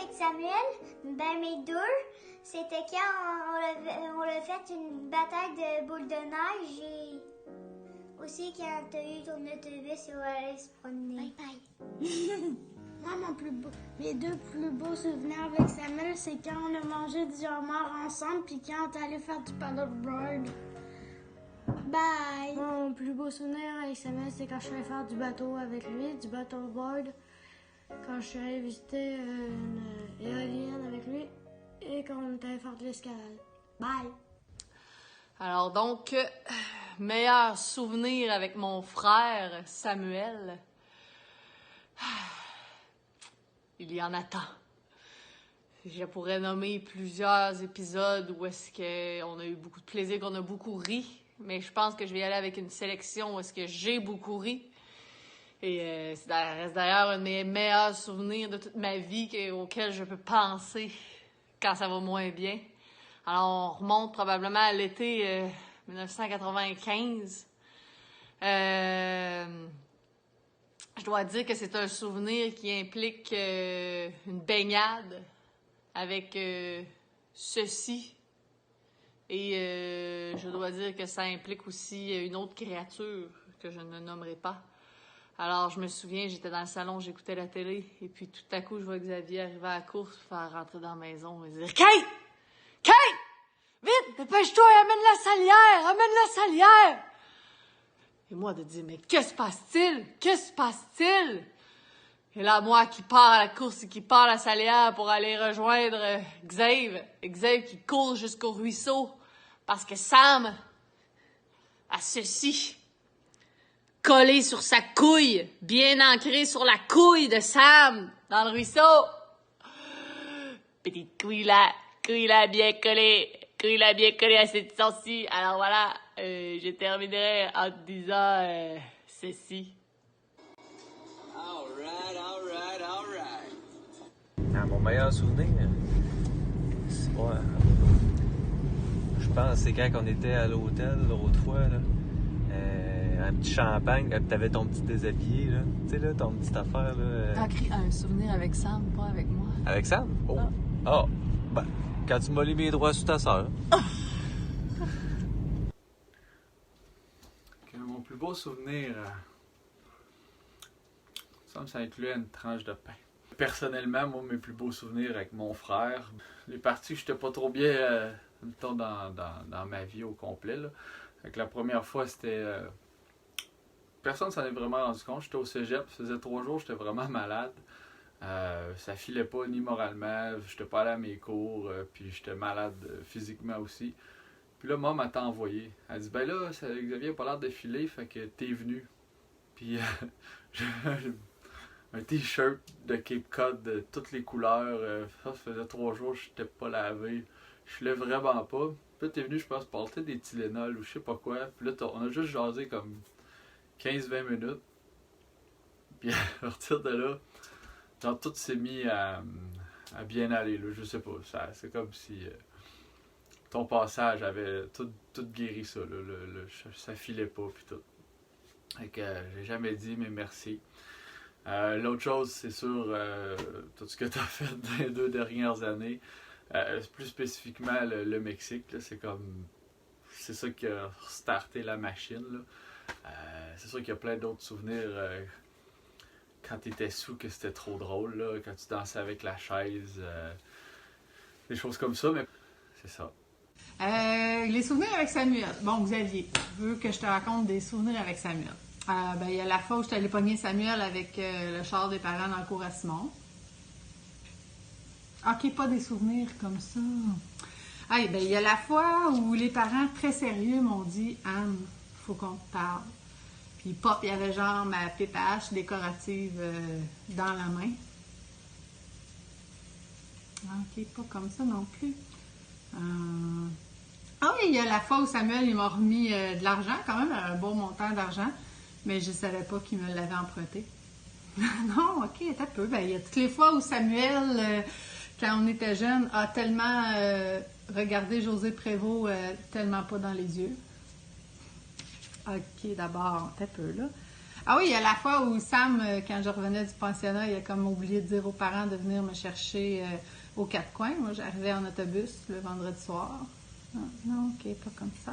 avec Samuel, ben mes deux, c'était quand on a fait une bataille de boules de neige et aussi quand t'as eu ton autobus et on allait se promener. Bye bye. Moi, mes deux plus beaux souvenirs avec Samuel, c'est quand on a mangé du homard ensemble puis quand on est allé faire du paddleboard. Bye! Mon plus beau souvenir avec Samuel, c'est quand je suis allé faire du bateau avec lui, du paddleboard. Quand je suis allé visiter une éolienne avec lui et quand on est allé faire de l'escalade. Bye! Alors donc, meilleur souvenir avec mon frère Samuel. Il y en a tant. Je pourrais nommer plusieurs épisodes où est-ce qu'on a eu beaucoup de plaisir, qu'on a beaucoup ri. Mais je pense que je vais y aller avec une sélection où est-ce que j'ai beaucoup ri. Et ça reste d'ailleurs un de mes meilleurs souvenirs de toute ma vie auquel je peux penser quand ça va moins bien. Alors, on remonte probablement à l'été 1995. Je dois dire que c'est un souvenir qui implique une baignade avec ceci. Et je dois dire que ça implique aussi une autre créature que je ne nommerai pas. Alors, je me souviens, j'étais dans le salon, j'écoutais la télé, et puis tout à coup, je vois Xavier arriver à la course, faire rentrer dans la maison et dire « Kate! Kate! Vite! Dépêche-toi et amène la salière! Amène la salière! » Et moi, de dire « Mais que se passe-t-il? Que se passe-t-il? » Et là, moi qui pars à la course et qui pars à la salière pour aller rejoindre Xavier. Xavier qui court jusqu'au ruisseau parce que Sam a ceci collé sur sa couille, bien ancré sur la couille de Sam dans le ruisseau. Petite couille là bien collée à cette sortie. Alors voilà, je terminerai en te disant ceci. Mon meilleur souvenir, c'est pas... Je pense c'est quand on était à l'hôtel l'autre fois, là. Un petit champagne, t'avais ton petit déshabillé, là. Tu sais, là, ton petite affaire, là. T'as écrit un souvenir avec Sam, pas avec moi. Avec Sam? Oh! Ah! Ben, quand tu m'as mis mes droits sur ta sœur. Mon plus beau souvenir, ça incluait une tranche de pain. Personnellement, moi, mes plus beaux souvenirs avec mon frère, les parties que j'étais pas trop bien mettons, dans ma vie au complet. Là. Fait que la première fois, c'était... personne s'en est vraiment rendu compte. J'étais au cégep, ça faisait 3 jours, j'étais vraiment malade. Ça filait pas ni moralement, j'étais pas allé à mes cours, puis j'étais malade physiquement aussi. Puis là, maman m'a envoyé. Elle dit, ben là, Xavier a pas l'air de filer, fait que t'es venu. Puis j'ai un t-shirt de Cape Cod de toutes les couleurs. Ça faisait 3 jours, je n'étais pas lavé. Je filais vraiment pas. Puis là, t'es venu, je pense, porter des Tylenol ou je sais pas quoi. Puis là, on a juste jasé comme 15-20 minutes. Puis à partir de là, genre, tout s'est mis à bien aller. Là. Je sais pas. C'est comme si ton passage avait tout guéri ça. Là. Ça filait pas. Puis tout. Fait que j'ai jamais dit, mais merci. L'autre chose, c'est sûr, tout ce que tu as fait dans les 2 dernières années, plus spécifiquement le Mexique, là, c'est ça qui a starté la machine. Là. C'est sûr qu'il y a plein d'autres souvenirs quand tu étais sous que c'était trop drôle, là, quand tu dansais avec la chaise, des choses comme ça, mais c'est ça. Les souvenirs avec Samuel. Bon, Xavier, je veux que je te raconte des souvenirs avec Samuel. Il y a la fois où je suis allée pogner Samuel avec le char des parents dans le cours à Simon. Ok, pas des souvenirs comme ça. Il y a la fois où les parents très sérieux m'ont dit « Anne, faut qu'on te parle. » Puis pop, il y avait genre ma pépache décorative dans la main. Ok, pas comme ça non plus. Il y a la fois où Samuel il m'a remis de l'argent, quand même un bon montant d'argent. Mais je ne savais pas qu'il me l'avait emprunté. Non, ok, t'as peu. Il y a toutes les fois où Samuel, quand on était jeune, a tellement regardé José Prévost tellement pas dans les yeux. Ok, d'abord, t'as peu, là. Ah oui, il y a la fois où Sam, quand je revenais du pensionnat, il a comme oublié de dire aux parents de venir me chercher aux Quatre Coins. Moi, j'arrivais en autobus le vendredi soir. Ah, non, ok, pas comme ça.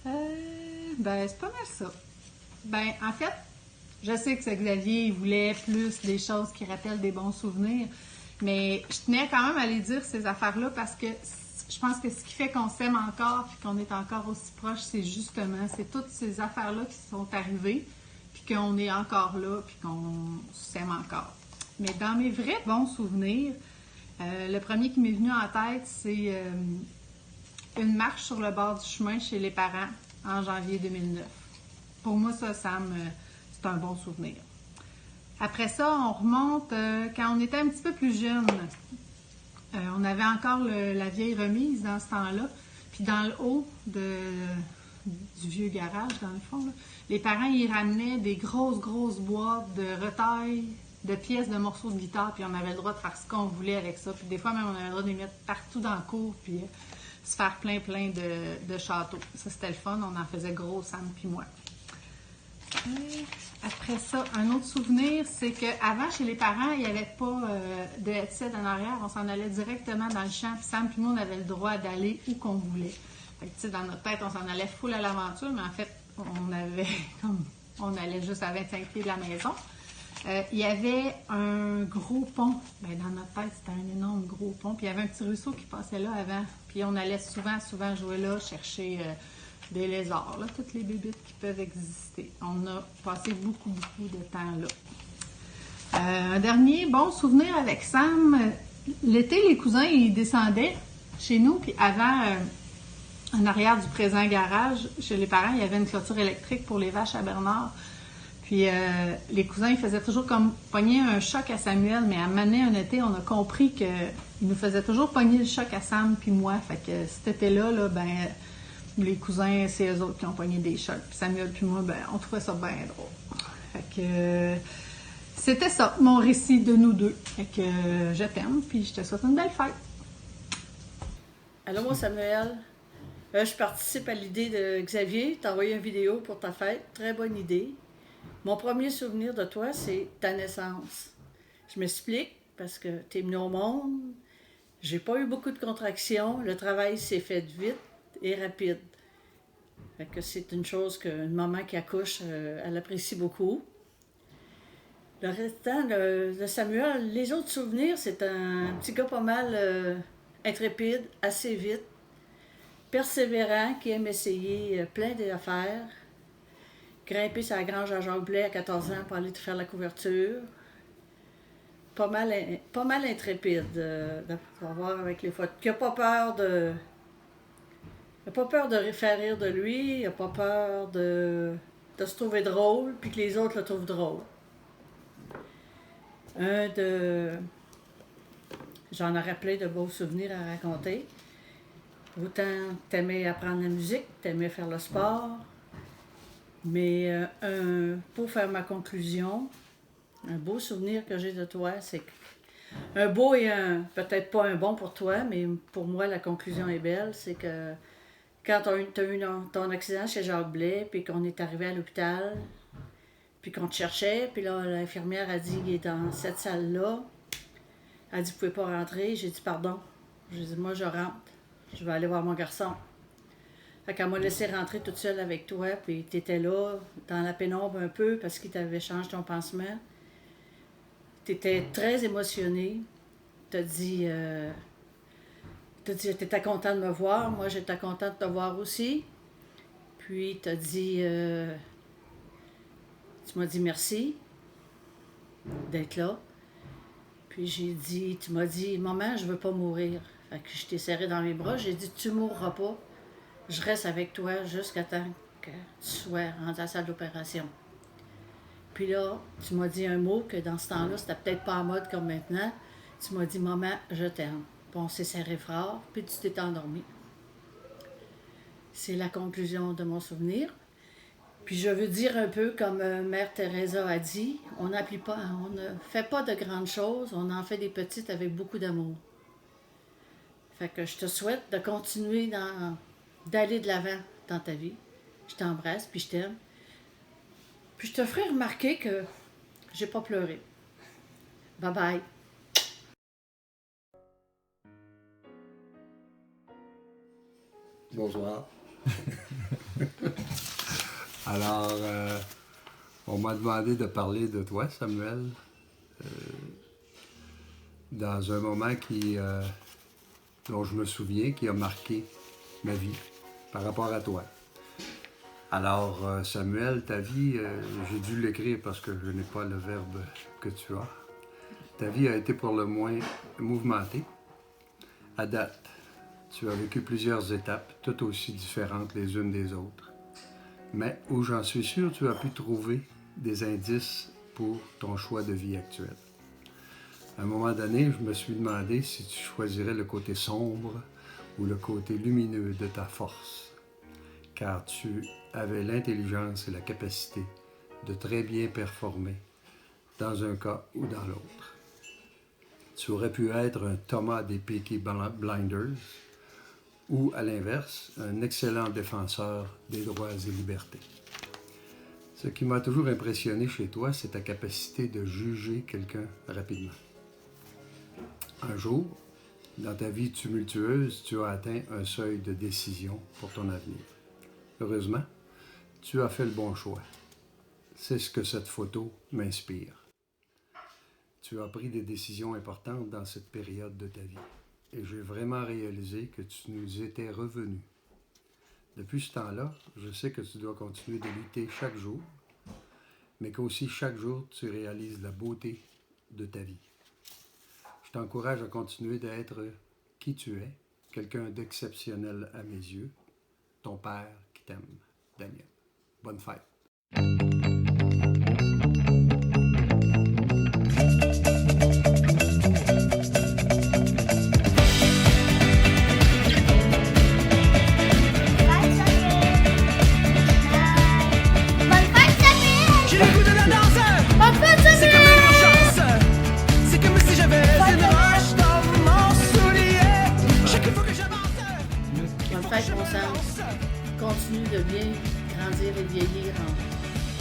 Ben, c'est pas mal ça. Ben, en fait, je sais que Xavier, il voulait plus des choses qui rappellent des bons souvenirs, mais je tenais quand même à les dire, ces affaires-là, parce que je pense que ce qui fait qu'on s'aime encore puis qu'on est encore aussi proches, c'est justement, c'est toutes ces affaires-là qui sont arrivées, puis qu'on est encore là, puis qu'on s'aime encore. Mais dans mes vrais bons souvenirs, le premier qui m'est venu en tête, c'est une marche sur le bord du chemin chez les parents en janvier 2009. Pour moi, ça c'est un bon souvenir. Après ça, on remonte quand on était un petit peu plus jeune. On avait encore la vieille remise dans ce temps-là. Puis dans le haut du vieux garage, dans le fond, là, les parents, ils ramenaient des grosses boîtes de retail, de pièces, de morceaux de guitare, puis on avait le droit de faire ce qu'on voulait avec ça. Puis des fois, même, on avait le droit de les mettre partout dans le cours, puis se faire plein de châteaux. Ça, c'était le fun. On en faisait gros, Sam puis moi. Après ça, un autre souvenir, c'est qu'avant, chez les parents, il n'y avait pas de headset en arrière. On s'en allait directement dans le champ. Puis Sam puis moi, on avait le droit d'aller où qu'on voulait. Fait que, dans notre tête, on s'en allait full à l'aventure, mais en fait, on allait juste à 25 pieds de la maison. Il y avait un gros pont. Ben, dans notre tête, c'était un énorme gros pont. Puis il y avait un petit ruisseau qui passait là avant. Puis on allait souvent jouer là, chercher des lézards, là, toutes les bébites qui peuvent exister. On a passé beaucoup de temps là. Un dernier bon souvenir avec Sam. L'été, les cousins, ils descendaient chez nous. Puis avant, en arrière du présent garage, chez les parents, il y avait une clôture électrique pour les vaches à Bernard. Puis les cousins, ils faisaient toujours comme pogner un choc à Samuel, mais à un moment donné, un été, on a compris qu'ils nous faisaient toujours pogner le choc à Sam puis moi. Fait que cet été-là, ben, les cousins, c'est eux autres qui ont pogné des chocs. Puis Samuel puis moi, ben, on trouvait ça bien drôle. Fait que c'était ça, mon récit de nous deux. Fait que je t'aime, puis je te souhaite une belle fête. Allô, moi, Samuel. Je participe à l'idée de Xavier, t'envoyer une vidéo pour ta fête. Très bonne idée. Mon premier souvenir de toi, c'est ta naissance. Je m'explique, parce que t'es venu au monde, j'ai pas eu beaucoup de contractions, le travail s'est fait vite et rapide. Fait que c'est une chose qu'une maman qui accouche, elle apprécie beaucoup. Le restant de Samuel, les autres souvenirs, c'est un petit gars pas mal intrépide, assez vite, persévérant, qui aime essayer plein d'affaires. Grimper sur la grange à Jacques Blais à 14 ans pour aller te faire la couverture. Pas mal intrépide, on va voir avec les photos. Qui n'a pas peur de... Il n'a pas peur de faire rire de lui, il n'a pas peur de se trouver drôle, puis que les autres le trouvent drôle. J'en aurais plein de beaux souvenirs à raconter. Autant t'aimais apprendre la musique, t'aimais faire le sport. Mais pour faire ma conclusion, un beau souvenir que j'ai de toi, c'est un beau et peut-être pas un bon pour toi, mais pour moi, la conclusion est belle, c'est que quand tu as eu ton accident chez Jacques Blais, puis qu'on est arrivé à l'hôpital, puis qu'on te cherchait, puis là, l'infirmière a dit qu'il est dans cette salle-là. Elle a dit, vous pouvez pas rentrer. J'ai dit, pardon. J'ai dit, moi, je rentre. Je vais aller voir mon garçon. Fait qu'elle m'a laissé rentrer toute seule avec toi, puis tu étais là, dans la pénombre un peu, parce qu'il t'avait changé ton pansement. Tu étais très émotionnée. Tu as dit, t'étais content de me voir. Moi, j'étais contente de te voir aussi. Puis, tu as dit, tu m'as dit merci d'être là. Puis, tu m'as dit, maman, je veux pas mourir. Fait que je t'ai serré dans mes bras. J'ai dit, tu mourras pas. Je reste avec toi jusqu'à temps que tu sois rendu à la salle d'opération. Puis là, tu m'as dit un mot que dans ce temps-là, c'était peut-être pas en mode comme maintenant. Tu m'as dit, maman, je t'aime. Puis on s'est serré fort, puis tu t'es endormi. C'est la conclusion de mon souvenir. Puis je veux dire un peu comme Mère Teresa a dit, on ne fait pas de grandes choses, on en fait des petites avec beaucoup d'amour. Fait que je te souhaite de continuer d'aller de l'avant dans ta vie. Je t'embrasse, puis je t'aime. Puis je te ferai remarquer que j'ai pas pleuré. Bye bye. Bonsoir. Alors, on m'a demandé de parler de toi, Samuel, dans un moment dont je me souviens, qui a marqué ma vie par rapport à toi. Alors, Samuel, ta vie, j'ai dû l'écrire parce que je n'ai pas le verbe que tu as. Ta vie a été pour le moins mouvementée. À date, tu as vécu plusieurs étapes, toutes aussi différentes les unes des autres. Mais où j'en suis sûr, tu as pu trouver des indices pour ton choix de vie actuel. À un moment donné, je me suis demandé si tu choisirais le côté sombre ou le côté lumineux de ta force, car tu avais l'intelligence et la capacité de très bien performer dans un cas ou dans l'autre. Tu aurais pu être un Thomas des Peaky Blinders, ou, à l'inverse, un excellent défenseur des droits et libertés. Ce qui m'a toujours impressionné chez toi, c'est ta capacité de juger quelqu'un rapidement. Un jour, dans ta vie tumultueuse, tu as atteint un seuil de décision pour ton avenir. Heureusement, tu as fait le bon choix. C'est ce que cette photo m'inspire. Tu as pris des décisions importantes dans cette période de ta vie. Et j'ai vraiment réalisé que tu nous étais revenu. Depuis ce temps-là, je sais que tu dois continuer de lutter chaque jour, mais qu'aussi chaque jour, tu réalises la beauté de ta vie. Je t'encourage à continuer d'être qui tu es, quelqu'un d'exceptionnel à mes yeux, ton père qui t'aime, Daniel. Bonne fête. Continue de bien grandir et vieillir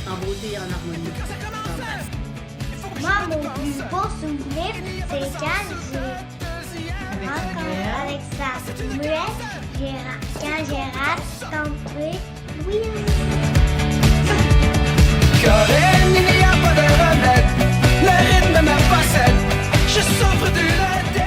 en beauté et en harmonie. Moi, mon plus beau souvenir, c'est quand j'ai rencontré avec Samuel, quand j'ai rencontré Willy. Corinne, il n'y a pas de remède, le rythme me possède, je souffre d'une